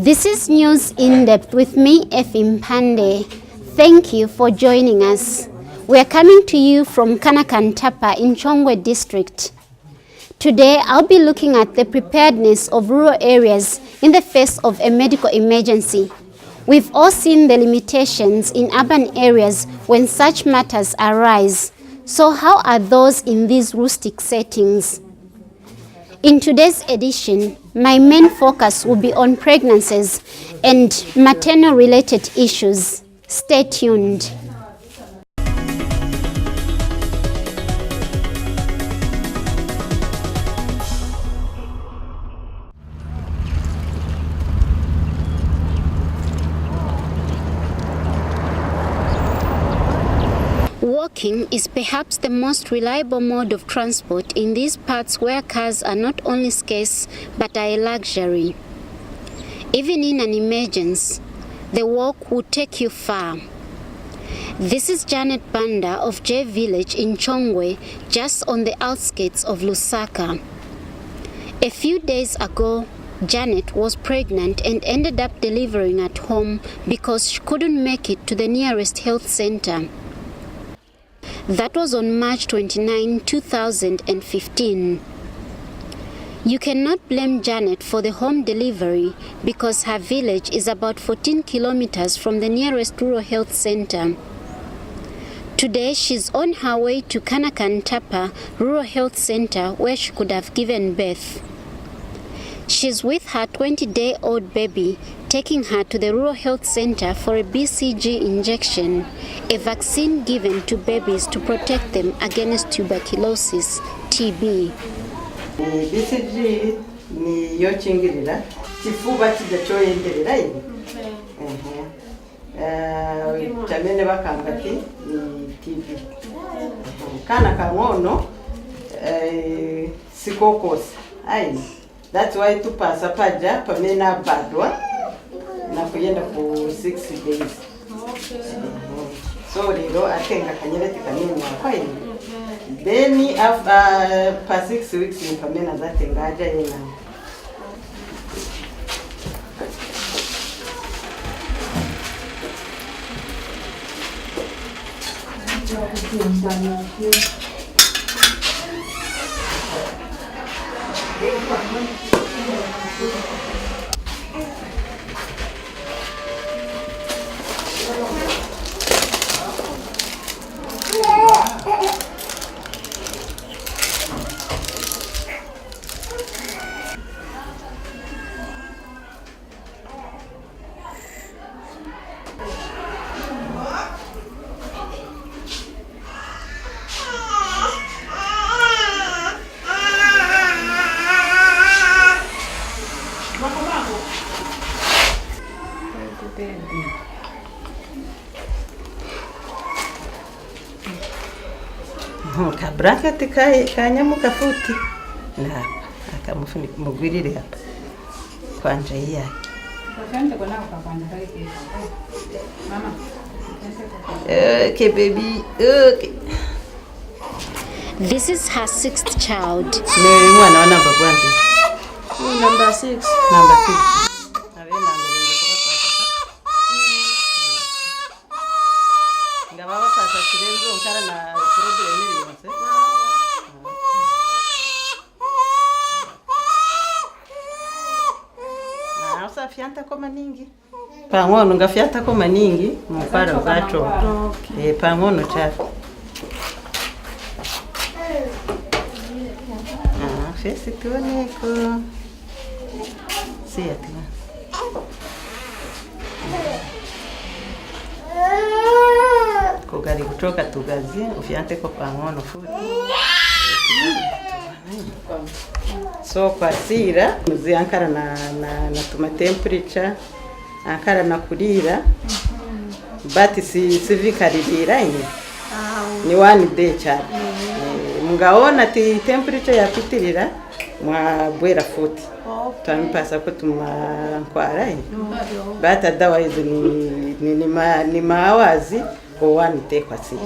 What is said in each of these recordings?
This is News in Depth with me, Effie Mpande. Thank you for joining us. We are coming to you from Kanakantapa in Chongwe district. Today, I'll be looking at the preparedness of rural areas in the face of a medical emergency. We've all seen the limitations in urban areas when such matters arise. So how are those in these rustic settings? In today's edition, my main focus will be on pregnancies and maternal-related issues. Stay tuned. Walking is perhaps the most reliable mode of transport in these parts where cars are not only scarce but are a luxury. Even in an emergency, the walk would take you far. This is Janet Banda of J Village in Chongwe, just on the outskirts of Lusaka. A few days ago, Janet was pregnant and ended up delivering at home because she couldn't make it to the nearest health center. That was on March 29, 2015. You cannot blame Janet for the home delivery because her village is about 14 kilometers from the nearest rural health center. Today, she's on her way to Kanakantapa Rural Health Center where she could have given birth. She's with her 20-day-old baby, taking her to the Rural Health Center for a BCG injection, a vaccine given to babies to protect them against tuberculosis, TB. BCG ni yochingirira kifuba kidachoyenderera hivi. Chamene bakambati ni TB. Kana kangono sikokosa. Ai. That's why tupasa paja pamena badwa na kuyenda ku 6 days. So lero atenga kanyereti kanini kwaini. Then after per 6 weeks pamena zatenga aja yena. Kabrakati kanyamuka futi na akamufuni mugwirire hapa kwanja yake okay baby okay. This is her 6th child. Ni mwana wa namba kwanza. Number 6. Number 6. Fianta koma ningi. Pangono ngafiata koma ningi mpara gato. Okay. Pangono chafu. Fesi tuone ko. Siati. Ko gari kutoka tugazi ufiante ko pangono futi. So kwa sira muzi ankara na tuma temperature ankara na kurira but si vikaririra ni 1 day cha mungaona ti temperature ya pitirira mwa bwera futi tampasa ko tuma kwara bata dawa hizo ni mawazi ko 1 day kwa sira.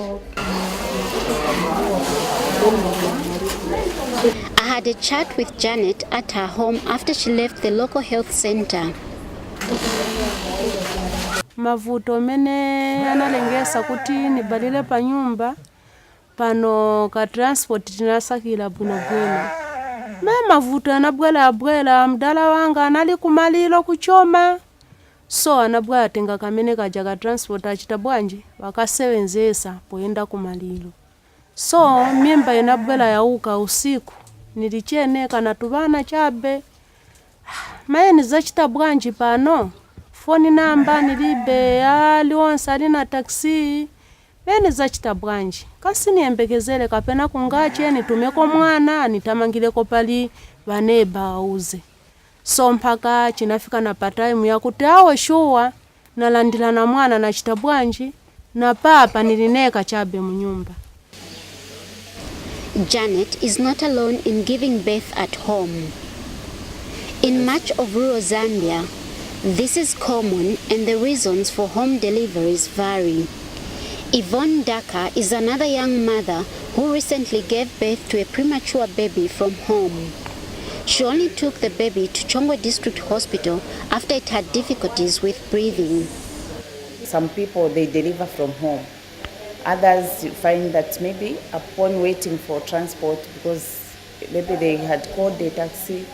I had a chat with Janet at her home after she left the local health center. Mavuto mene analengesa kuti nibalile pa nyumba pano ka transport tinasakila bwinobwino. Me mavuto anabwela mdala wanga anali kumalilo kuchoma. So anabwela tenga kamene kaja ka transport achita bwanji wakasewenzesa poenda kumalilo. So mimba inabwela yauka usiku nilichene kana tubana chabe. Maeni zachita bwanji pano. Phone namba nilibe aliwonsa alina taxi. Maeni zachita bwanji. Kasi niembekezele kapena kungache nitumeko mwana nitamangileko pali vaneba auze. So mpaka chinafika na patime ya kuti awe shuwa nalandila na mwana na chita bwanji na papa nilineka chabe mnyumba. Janet is not alone in giving birth at home. In much of rural Zambia, this is common and the reasons for home deliveries vary. Yvonne Daka is another young mother who recently gave birth to a premature baby from home. She only took the baby to Chongwe District Hospital after it had difficulties with breathing. Some people, they deliver from home. Others find that maybe upon waiting for transport, because maybe they had called the taxi,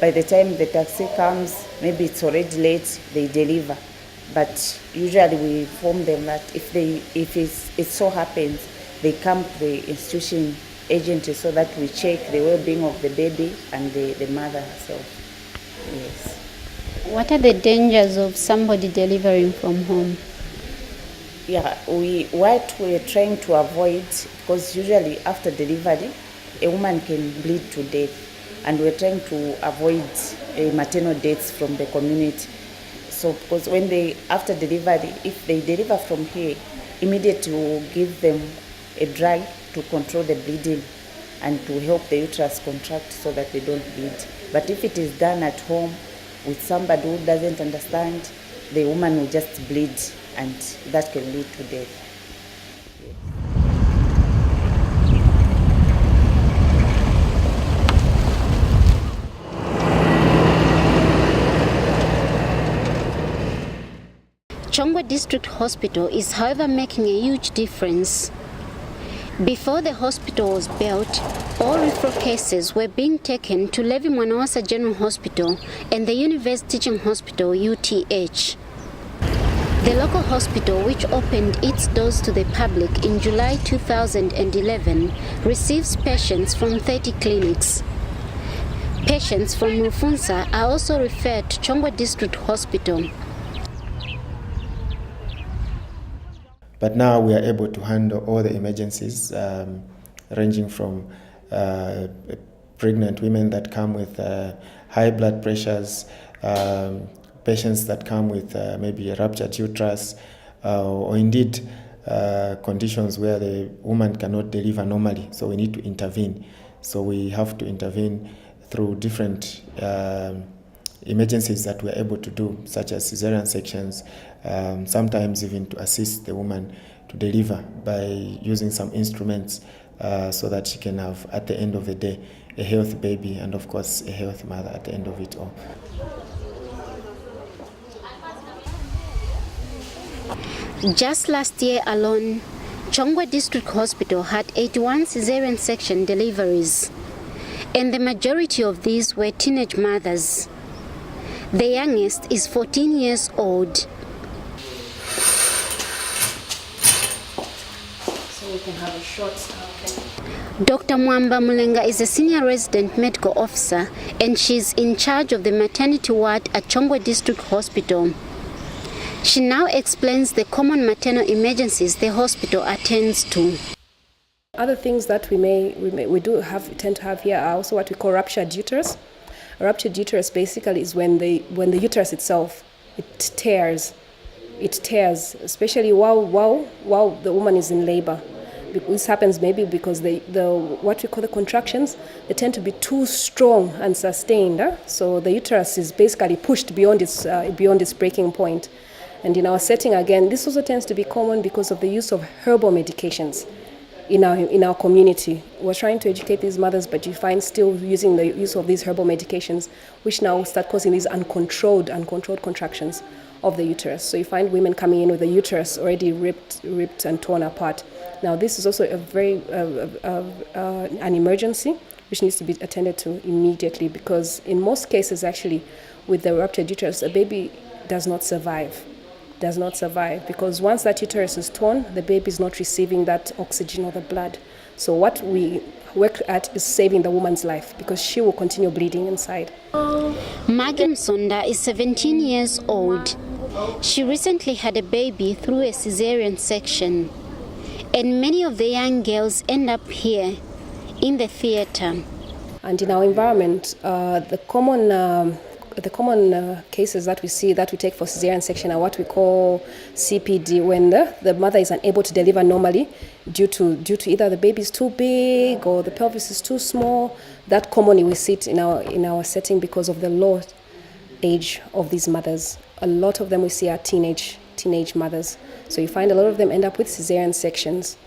by the time the taxi comes, maybe it's already late, they deliver. But usually we inform them that if it so happens, they come to the institution agency so that we check the well-being of the baby and the mother herself. Yes. What are the dangers of somebody delivering from home? Yeah, what we're trying to avoid, because usually after delivery, a woman can bleed to death, and we're trying to avoid maternal deaths from the community. So, because when after delivery, if they deliver from here, immediately we'll give them a drug to control the bleeding and to help the uterus contract so that they don't bleed. But if it is done at home with somebody who doesn't understand, the woman will just bleed, and that can lead to death. Chongwe District Hospital is, however, making a huge difference. Before the hospital was built, all referral cases were being taken to Levi Mwanawasa General Hospital and the University Teaching Hospital, UTH. The local hospital, which opened its doors to the public in July 2011, receives patients from 30 clinics. Patients from Rufunsa are also referred to Chongwe District Hospital. But now we are able to handle all the emergencies, ranging from pregnant women that come with high blood pressures, patients that come with maybe a ruptured uterus, or indeed conditions where the woman cannot deliver normally, so we need to intervene. So we have to intervene through different emergencies that we're able to do, such as cesarean sections, sometimes even to assist the woman to deliver by using some instruments so that she can have, at the end of the day, a healthy baby and, of course, a healthy mother at the end of it all. Just last year alone, Chongwe District Hospital had 81 cesarean section deliveries, and the majority of these were teenage mothers. The youngest is 14 years old. So we can have a short Dr. Mwamba Mulenga is a senior resident medical officer, and she's in charge of the maternity ward at Chongwe District Hospital. She now explains the common maternal emergencies the hospital attends to. Other things that we tend to have here are also what we call ruptured uterus. A ruptured uterus basically is when the uterus itself it tears, especially while the woman is in labor. This happens maybe because the what we call the contractions, they tend to be too strong and sustained. So the uterus is basically pushed beyond its breaking point. And in our setting again, this also tends to be common because of the use of herbal medications. in our community. We're trying to educate these mothers, but you find still using the use of these herbal medications, which now start causing these uncontrolled contractions of the uterus. So you find women coming in with the uterus already ripped and torn apart. Now this is also a very an emergency which needs to be attended to immediately, because in most cases actually with the ruptured uterus, a baby does not survive, because once that uterus is torn, the baby is not receiving that oxygen or the blood. So what we work at is saving the woman's life, because she will continue bleeding inside. Maggie Msonda is 17 years old. She recently had a baby through a cesarean section, and many of the young girls end up here in the theatre. And in our environment, the common cases that we see, that we take for cesarean section, are what we call CPD, when the mother is unable to deliver normally due to either the baby is too big or the pelvis is too small. That commonly we see it in our setting because of the low age of these mothers. A lot of them we see are teenage mothers. So you find a lot of them end up with cesarean sections.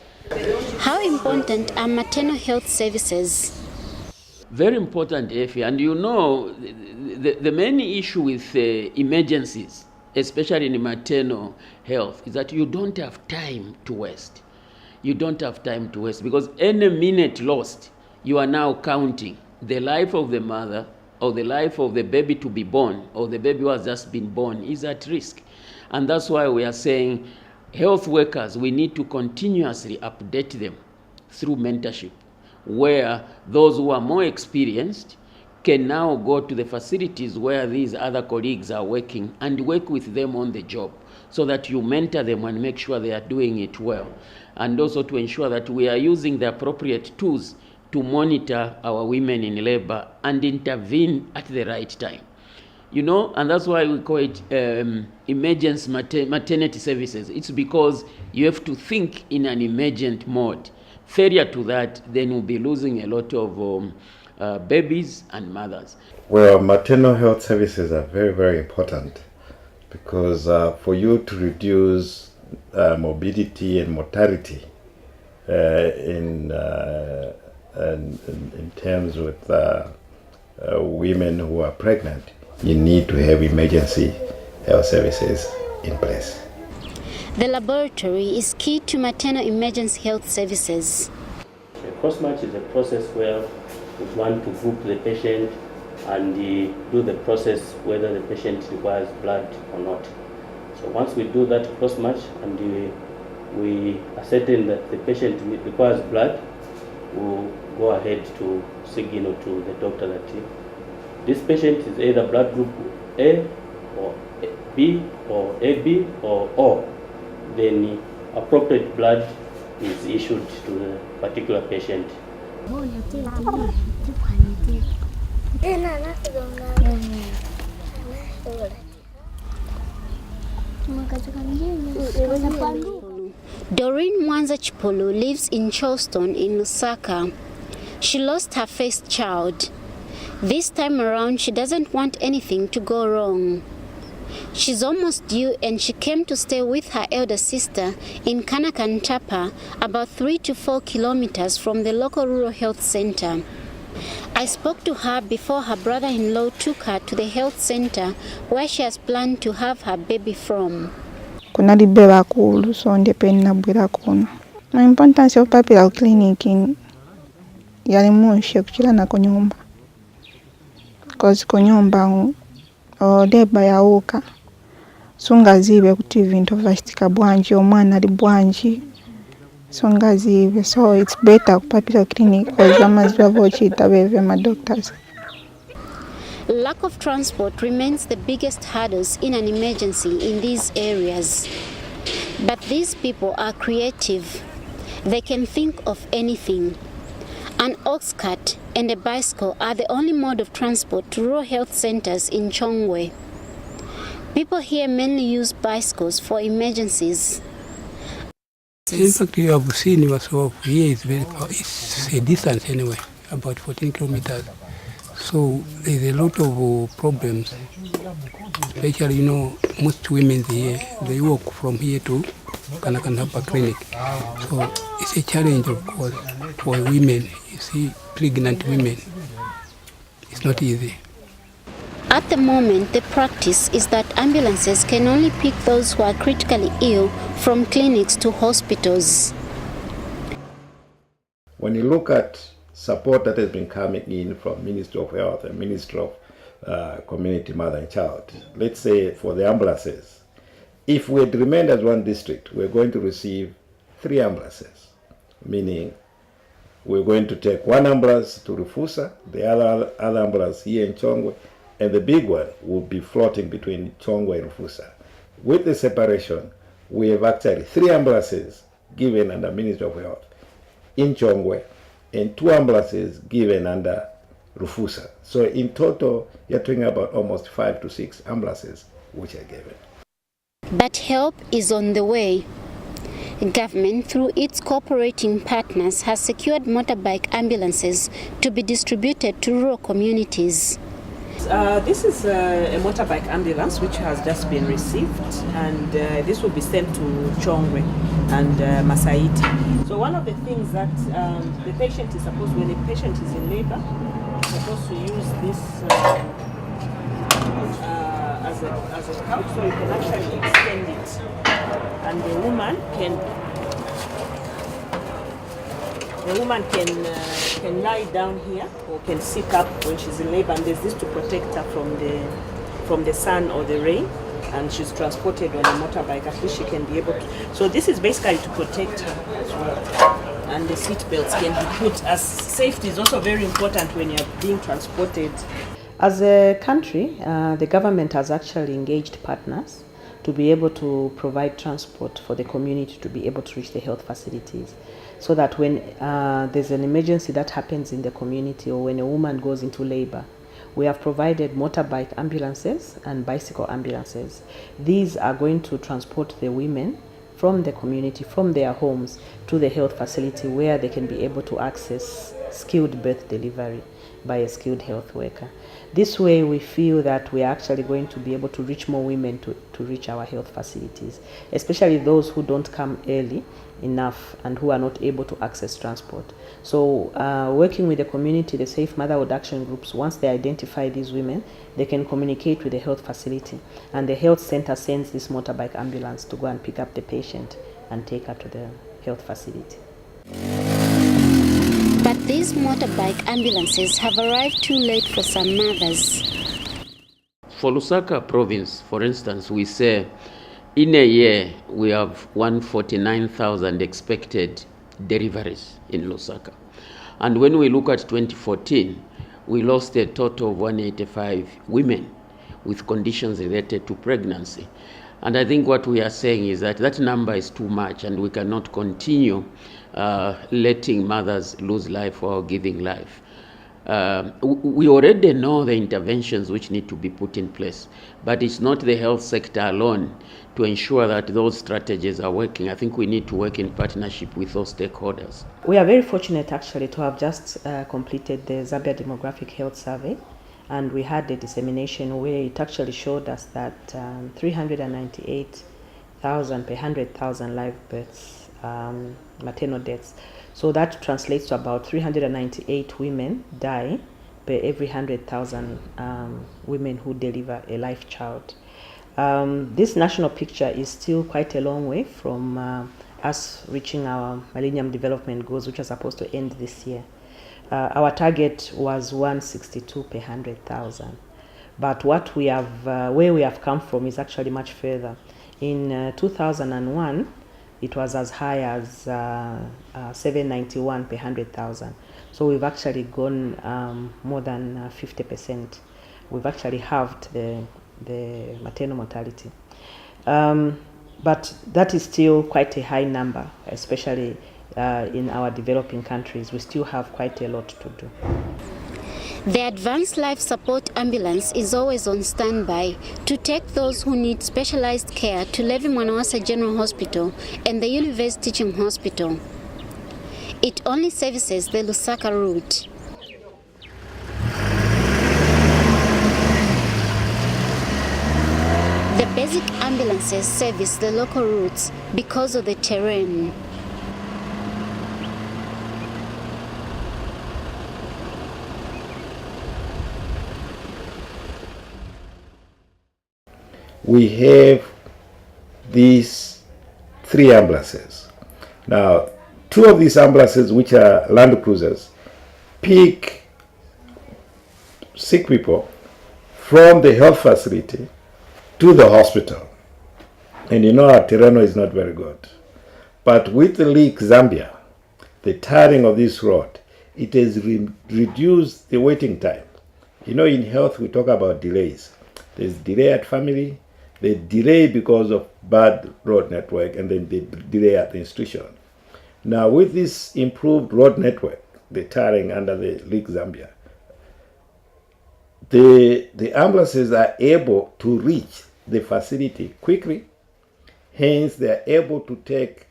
How important are maternal health services? Very important, Effie. And you know, the main issue with emergencies, especially in maternal health, is that you don't have time to waste. You don't have time to waste, because any minute lost, you are now counting the life of the mother or the life of the baby to be born, or the baby who has just been born is at risk. And that's why we are saying health workers, we need to continuously update them through mentorship, where those who are more experienced can now go to the facilities where these other colleagues are working and work with them on the job, so that you mentor them and make sure they are doing it well. And also to ensure that we are using the appropriate tools to monitor our women in labor and intervene at the right time. You know, and that's why we call it emergency maternity services. It's because you have to think in an emergent mode. Failure to that, then we'll be losing a lot of babies and mothers. Well, maternal health services are very, very important, because for you to reduce morbidity and mortality in terms with women who are pregnant, you need to have emergency health services in place. The laboratory is key to maternal emergency health services. A cross-match is a process where we want to group the patient and do the process whether the patient requires blood or not. So once we do that cross-match and we are certain that the patient requires blood, we'll go ahead to signal to the doctor that this patient is either blood group A or B or AB or O. Then appropriate blood is issued to the particular patient. Doreen Mwanza Chipolo lives in Charleston in Lusaka. She lost her first child. This time around, she doesn't want anything to go wrong. She's almost due, and she came to stay with her elder sister in Kanakantapa, about 3 to 4 kilometers from the local rural health center. I spoke to her before her brother-in-law took her to the health center where she has planned to have her baby from. Kuna libeba kulu so ndepeni na bwira kuno. Na importance of papila clinic yali munshe kuchila na kunyumba. Because kunyumba leba yauka. Sungazibe kuti vinto vastika bwanji omwana ali bwanji. Sungazibe, so it's better papila clinic because amaziba vochita beve ma doctors. Lack of transport remains the biggest hurdles in an emergency in these areas. But these people are creative. They can think of anything. An ox cart and a bicycle are the only mode of transport to rural health centers in Chongwe. People here mainly use bicycles for emergencies. The impact you have seen was of here is very far. It's a distance anyway, about 14 kilometers. So there's a lot of problems, especially, most women here, they walk from here to Kanakantapa clinic. So it's a challenge, of course, for women. You see, pregnant women. It's not easy. At the moment, the practice is that ambulances can only pick those who are critically ill from clinics to hospitals. When you look at support that has been coming in from Ministry of Health and Ministry of Community, Mother and Child, let's say for the ambulances, if we had remained as one district, we're going to receive 3 ambulances, meaning we're going to take one ambulance to Rufusa, the other ambulance here in Chongwe, and the big one will be floating between Chongwe and Rufusa. With the separation, we have actually 3 ambulances given under Ministry of Health in Chongwe and 2 ambulances given under Rufusa. So in total, you're talking about almost 5 to 6 ambulances which are given. But help is on the way. Government, through its cooperating partners, has secured motorbike ambulances to be distributed to rural communities. This is a motorbike ambulance which has just been received, and this will be sent to Chongwe and Masaiti. So one of the things that the patient is supposed, when a patient is in labor, is supposed to use this as a couch, so you can actually extend it, and the woman can lie down here or can sit up when she's in labor, and there's this to protect her from the sun or the rain, and she's transported on a motorbike. At least she can be able to. So this is basically to protect her as well. And the seat belts can be put, as safety is also very important when you're being transported. As a country, the government has actually engaged partners to be able to provide transport for the community to be able to reach the health facilities, so that when there's an emergency that happens in the community or when a woman goes into labor, we have provided motorbike ambulances and bicycle ambulances. These are going to transport the women from the community, from their homes, to the health facility where they can be able to access skilled birth delivery by a skilled health worker. This way we feel that we are actually going to be able to reach more women to reach our health facilities, especially those who don't come early enough and who are not able to access transport. So working with the community, the Safe Motherhood Action Groups, once they identify these women, they can communicate with the health facility, and the health center sends this motorbike ambulance to go and pick up the patient and take her to the health facility. But these motorbike ambulances have arrived too late for some mothers. For Lusaka province, for instance, we say in a year we have 149,000 expected deliveries in Lusaka. And when we look at 2014, we lost a total of 185 women with conditions related to pregnancy. And I think what we are saying is that that number is too much, and we cannot continue letting mothers lose life or giving life. We already know the interventions which need to be put in place, but it's not the health sector alone to ensure that those strategies are working. I think we need to work in partnership with those stakeholders. We are very fortunate actually to have just completed the Zambia Demographic Health Survey, and we had a dissemination where it actually showed us that 398,000 per 100,000 live births, maternal deaths. So that translates to about 398 women die per every 100,000 women who deliver a live child. This national picture is still quite a long way from us reaching our Millennium Development Goals, which are supposed to end this year. Our target was 162 per 100,000. But what we have, where we have come from is actually much further. In 2001, it was as high as 791 per 100,000. So we've actually gone more than 50%. We've actually halved the maternal mortality. But that is still quite a high number, especially in our developing countries. We still have quite a lot to do. The Advanced Life Support Ambulance is always on standby to take those who need specialized care to Levi Mwanawasa General Hospital and the University Teaching Hospital. It only services the Lusaka route. The basic ambulances service the local routes because of the terrain. we have these 3 ambulances. Now, 2 of these ambulances, which are Land Cruisers, pick sick people from the health facility to the hospital. And you know our terrain is not very good. But with the leak Zambia, the tarring of this road, it has reduced the waiting time. You know, in health, we talk about delays. There's delay at family, the delay because of bad road network, and then the delay at the institution. Now, with this improved road network, the tarring under the leak Zambia, the ambulances are able to reach the facility quickly. Hence, they are able to take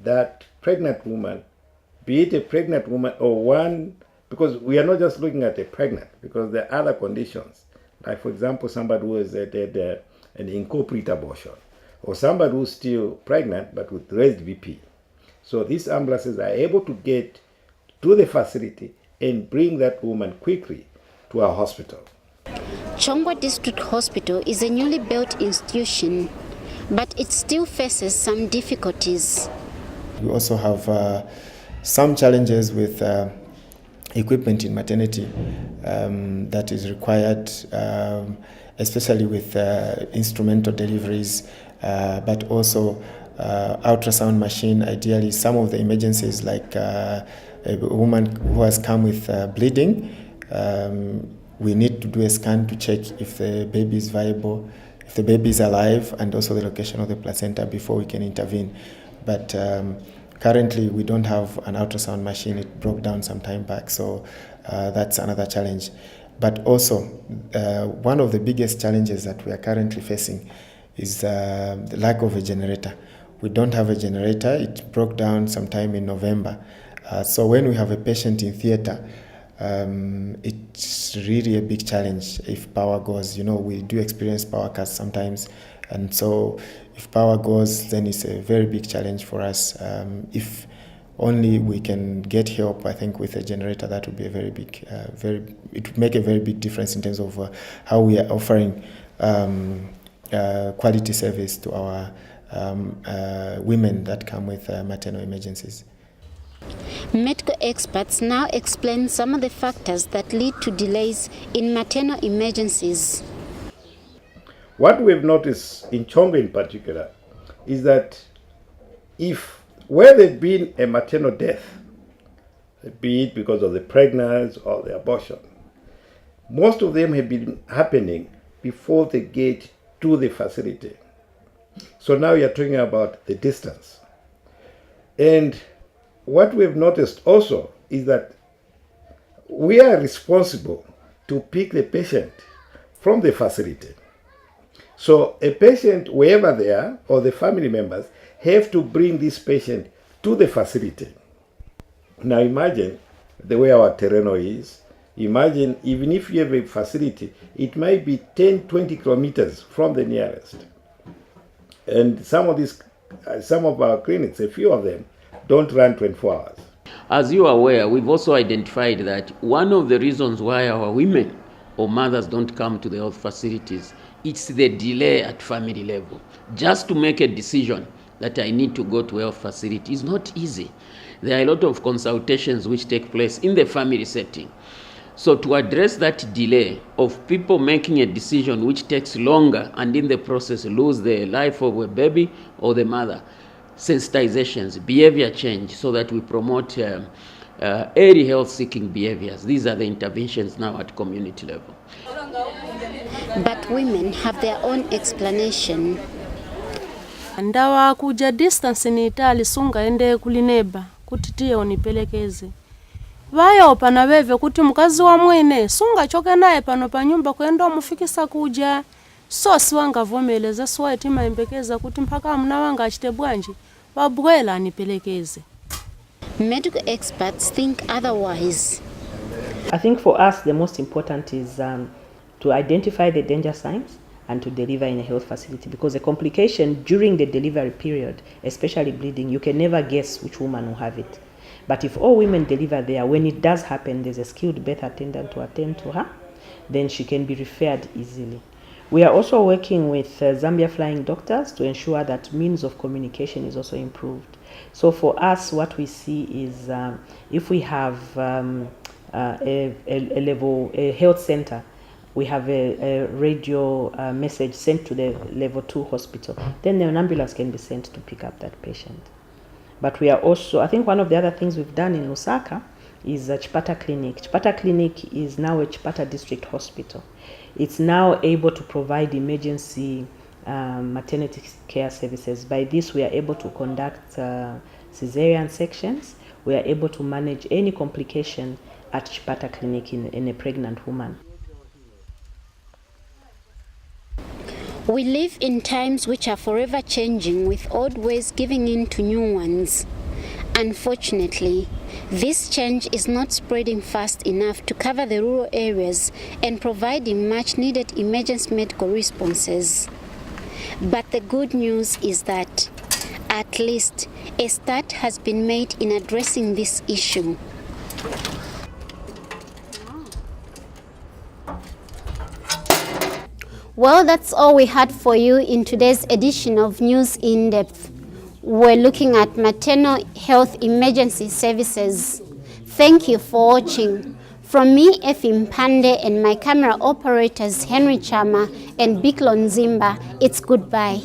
that pregnant woman, be it a pregnant woman or one, because we are not just looking at a pregnant, because there are other conditions. Like, for example, somebody who has had an incomplete abortion, or somebody who's still pregnant but with raised BP. So these ambulances are able to get to the facility and bring that woman quickly to our hospital. Chongwa District Hospital is a newly built institution, but it still faces some difficulties. We also have some challenges with equipment in maternity that is required, especially with instrumental deliveries, but also ultrasound machine. Ideally, some of the emergencies, like a woman who has come with bleeding, we need to do a scan to check if the baby is viable, if the baby is alive, and also the location of the placenta before we can intervene. But currently, we don't have an ultrasound machine. It broke down some time back, so that's another challenge. But also, one of the biggest challenges that we are currently facing is the lack of a generator. We don't have a generator. It broke down sometime in November. So when we have a patient in theater, it's really a big challenge if power goes. You know, we do experience power cuts sometimes, and so if power goes, then it's a very big challenge for us. If only we can get help, I think, with a generator, that would be a very big, it would make a very big difference in terms of how we are offering quality service to our women that come with maternal emergencies. Medical experts now explain some of the factors that lead to delays in maternal emergencies. What we've noticed in Chongwa in particular is that where there's been a maternal death, be it because of the pregnancy or the abortion, most of them have been happening before they get to the facility. So now you're talking about the distance. And what we've noticed also is that we are responsible to pick the patient from the facility. So a patient, wherever they are, or the family members, have to bring this patient to the facility. Now imagine the way our terrain is. Imagine even if you have a facility, it might be 10, 20 kilometers from the nearest. And some of our clinics, a few of them, don't run 24 hours. As you are aware, we've also identified that one of the reasons why our women or mothers don't come to the health facilities, it's the delay at family level. Just to make a decision that I need to go to a health facility is not easy. There are a lot of consultations which take place in the family setting. So to address that delay of people making a decision which takes longer and in the process lose the life of a baby or the mother, sensitizations, behavior change, so that we promote early health seeking behaviors. These are the interventions now at community level. But women have their own explanation. Ndawa kuja distance ni itali sunga ende kulineba kutitie onipelekeze. Vayo pana veve kuti mkazi wa mwene sunga choke naye pano pa nyumba kwenda mufikisa kuja. So siwanga vomeleza swa tima imbekeza kuti mpaka mna wanga achite bwanji wabwela anipelekeze. Medical experts think otherwise. I think for us the most important is to identify the danger signs and to deliver in a health facility, because a complication during the delivery period, especially bleeding, you can never guess which woman will have it. But if all women deliver there, when it does happen, there's a skilled birth attendant to attend to her, then she can be referred easily. We are also working with Zambia Flying Doctors to ensure that means of communication is also improved. So for us, what we see is if we have a health center, we have a radio message sent to the level 2 hospital, then an ambulance can be sent to pick up that patient. But we are also, I think one of the other things we've done in Lusaka is Chipata Clinic. Chipata Clinic is now a Chipata District Hospital. It's now able to provide emergency maternity care services. By this, we are able to conduct cesarean sections. We are able to manage any complication at Chipata Clinic in a pregnant woman. We live in times which are forever changing, with old ways giving in to new ones. Unfortunately, this change is not spreading fast enough to cover the rural areas and providing much needed emergency medical responses. But the good news is that at least a start has been made in addressing this issue. Well, that's all we had for you in today's edition of News in Depth. We're looking at maternal health emergency services. Thank you for watching. From me, Efi Mpande, and my camera operators Henry Chama and Biklon Zimba, it's goodbye.